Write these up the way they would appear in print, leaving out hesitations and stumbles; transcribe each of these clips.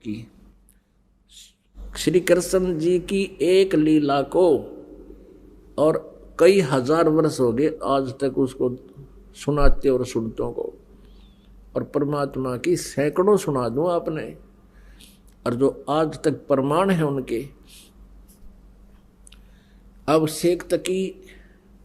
की श्री कृष्ण जी की एक लीला को और कई हजार वर्ष हो गए आज तक उसको सुनाते और सुनतों को, और परमात्मा की सैकड़ों सुना दूं आपने, और जो आज तक प्रमाण है उनके। अब शेख तकी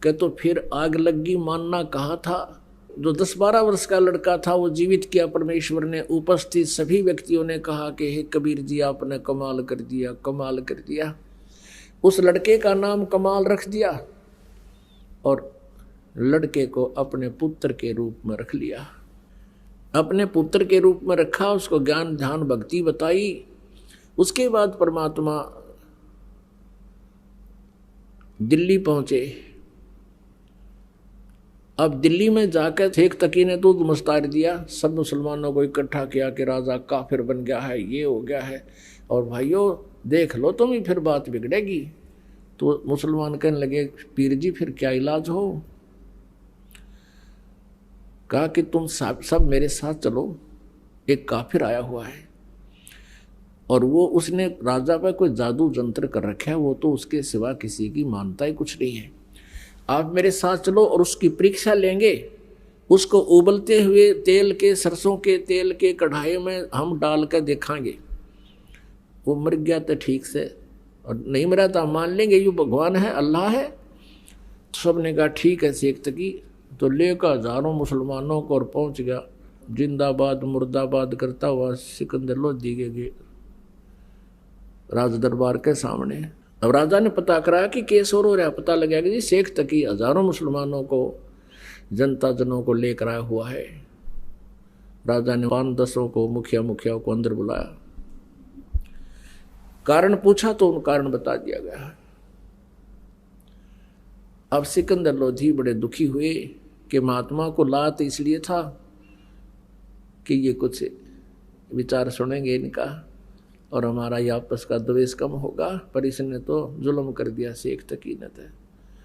के तो फिर आग लगी मानना कहा था। जो 10-12 वर्ष का लड़का था वो जीवित किया परमेश्वर ने। उपस्थित सभी व्यक्तियों ने कहा कि हे कबीर जी आपने कमाल कर दिया, कमाल कर दिया। उस लड़के का नाम कमाल रख दिया और लड़के को अपने पुत्र के रूप में रख लिया। अपने पुत्र के रूप में रखा, उसको ज्ञान ध्यान भक्ति बताई। उसके बाद परमात्मा दिल्ली पहुंचे। अब दिल्ली में जाकर शेख तकी ने दूध मुस्तार दिया, सब मुसलमानों को इकट्ठा किया कि राजा काफिर बन गया है, ये हो गया है, और भाइयों देख लो तुम ही फिर बात बिगड़ेगी। तो मुसलमान कहने लगे पीर जी फिर क्या इलाज हो। कहा कि तुम सब मेरे साथ चलो, एक काफिर आया हुआ है और वो उसने राजा पर कोई जादू जंत्र कर रखा है, वो तो उसके सिवा किसी की मानता ही कुछ नहीं है। आप मेरे साथ चलो और उसकी परीक्षा लेंगे। उसको उबलते हुए तेल के, सरसों के तेल के कढ़ाई में हम डाल कर देखाएंगे। वो मर गया तो ठीक से, और नहीं मरा तो मान लेंगे ये भगवान है, अल्लाह है। तो सब ने कहा ठीक है शेख तकी। तो लेकर हजारों मुसलमानों को और पहुंच गया जिंदाबाद मुर्दाबाद करता हुआ सिकंदर लोधी के राज दरबार के सामने। अब राजा ने पता करा कि केस और हो रहा, पता लगा कि जी शेख तकी हजारों मुसलमानों को, जनता जनों को लेकर आया हुआ है। राजा ने 5-10 को, मुखिया को अंदर बुलाया, कारण पूछा तो उन कारण बता दिया गया। अब सिकंदर लोधी बड़े दुखी हुए कि महात्मा को लात इसलिए था कि ये कुछ विचार सुनेंगे इनका और हमारा ये आपस का द्वेष कम होगा, पर इसने तो जुल्म कर दिया शेख तकी ने। तो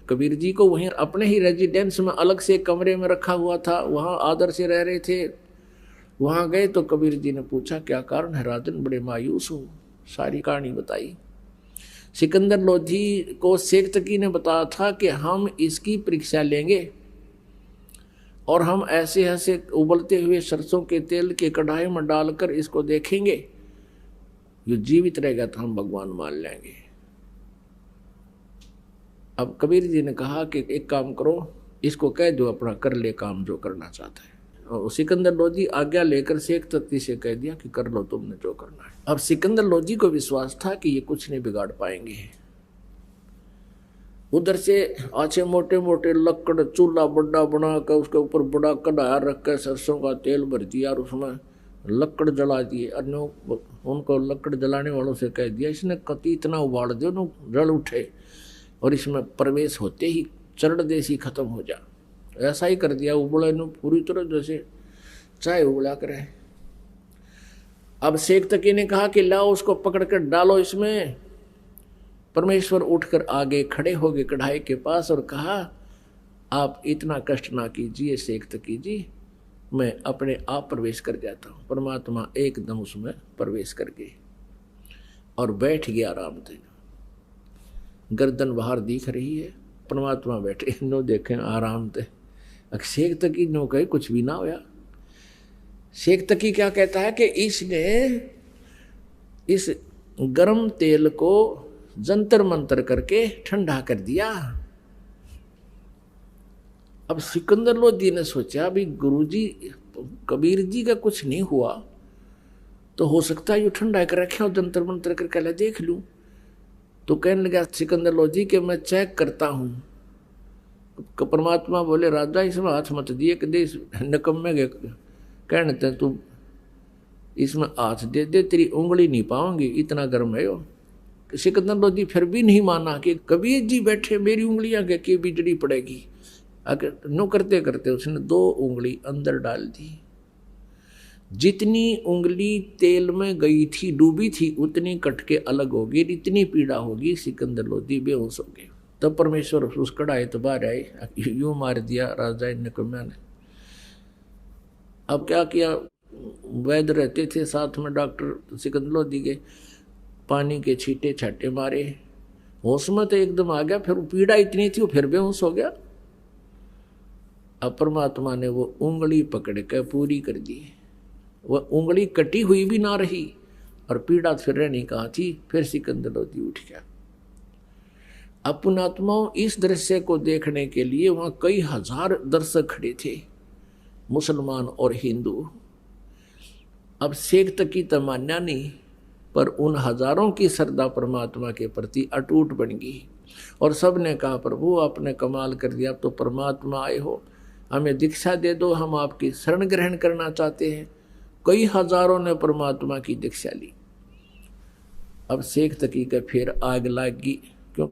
कबीर जी को वहीं अपने ही रेजिडेंस में अलग से कमरे में रखा हुआ था, वहाँ आदर से रह रहे थे। वहाँ गए तो कबीर जी ने पूछा क्या कारण है राजन, बड़े मायूस हो। सारी कहानी बताई। सिकंदर लोधी को शेख तकी ने बताया था कि हम इसकी परीक्षा लेंगे और हम ऐसे ऐसे उबलते हुए सरसों के तेल के कढ़ाई में डालकर इसको देखेंगे, ये जीवित रहेगा तो हम भगवान मान लेंगे। अब कबीर जी ने कहा कि एक काम करो, इसको कह दो अपना कर ले काम जो करना चाहता है। और सिकंदर लोधी आज्ञा लेकर शेख तकी से कह दिया कि कर लो तुमने जो करना है। अब सिकंदर लोधी को विश्वास था कि ये कुछ नहीं बिगाड़ पाएंगे। उधर से अच्छे मोटे मोटे लकड़ चूल्हा बड़ा बना कर उसके ऊपर बड़ा कढ़ाया रख कर सरसों का तेल भर दिया और उसमें लकड़ जला दिए। उनको लकड़ जलाने वालों से कह दिया इसने कति इतना उबाल दो जल उठे और इसमें प्रवेश होते ही चरण देसी खत्म हो जा। ऐसा ही कर दिया, उबले नु पूरी तरह जैसे चाय उबला करे। अब शेख तकी ने कहा कि लाओ उसको पकड़ कर डालो इसमें। परमेश्वर उठकर आगे खड़े हो गए कढ़ाई के पास और कहा आप इतना कष्ट ना कीजिए शेख तकी जी, मैं अपने आप प्रवेश कर जाता हूँ। परमात्मा एकदम उसमें प्रवेश कर गए और बैठ गया आराम से। गर्दन बाहर दिख रही है, परमात्मा बैठे नो देखें आराम से। शेख तकी नो कहे कुछ भी ना होया। शेख तकी क्या कहता है कि इसने इस गर्म तेल को जंतर मंतर करके ठंडा कर दिया। अब सिकंदर लोधी ने सोचा भी गुरुजी कबीर जी का कुछ नहीं हुआ तो हो सकता है ये ठंडा कर रखे और जंतर मंतर करके ले देख लूं। तो कहने लगा सिकंदर लोधी कि मैं चेक करता हूं। परमात्मा बोले राजा इसमें हाथ मत दिए कि दे निकम्मे गए कहने तू इसमें हाथ दे दे, तेरी उंगली नहीं पाऊंगी इतना गर्म है यो। सिकंदर लोधी फिर भी नहीं माना कि कबीर जी बैठे मेरी उंगलियां के बिजली पड़ेगी। अगर नो करते करते उसने 2 उंगली अंदर डाल दी। जितनी उंगली तेल में गई थी डूबी थी उतनी कट के अलग होगी, इतनी पीड़ा होगी। सिकंदर लोधी बेहोश हो गए। तब परमेश्वर उस कढ़ाई तो बाहर आए, यूं मार दिया राजा निकम्या ने। अब क्या किया वैद्य रहते थे साथ में, डॉक्टर सिकंदर लोधी के, पानी के छींटे छाटे मारे, होश में तो एकदम आ गया, फिर पीड़ा इतनी थी वो फिर बेहोश हो गया। अब परमात्मा ने वो उंगली पकड़ के पूरी कर दी, वह उंगली कटी हुई भी ना रही और पीड़ा फिर रहनी कहाँ थी, फिर सिकंदर लोधी उठ गया। अब पुण्यात्माओं, इस दृश्य को देखने के लिए वहां कई हजार दर्शक खड़े थे, मुसलमान और हिंदू। अब शेख तक की तमन्ना नहीं, पर उन हजारों की श्रद्धा परमात्मा के प्रति अटूट बन गई और सब ने कहा प्रभु आपने कमाल कर दिया, अब तो परमात्मा आए हो, हमें दीक्षा दे दो, हम आपकी शरण ग्रहण करना चाहते हैं। कई हजारों ने परमात्मा की दीक्षा ली। अब शेख तकी का फिर आग लग गई।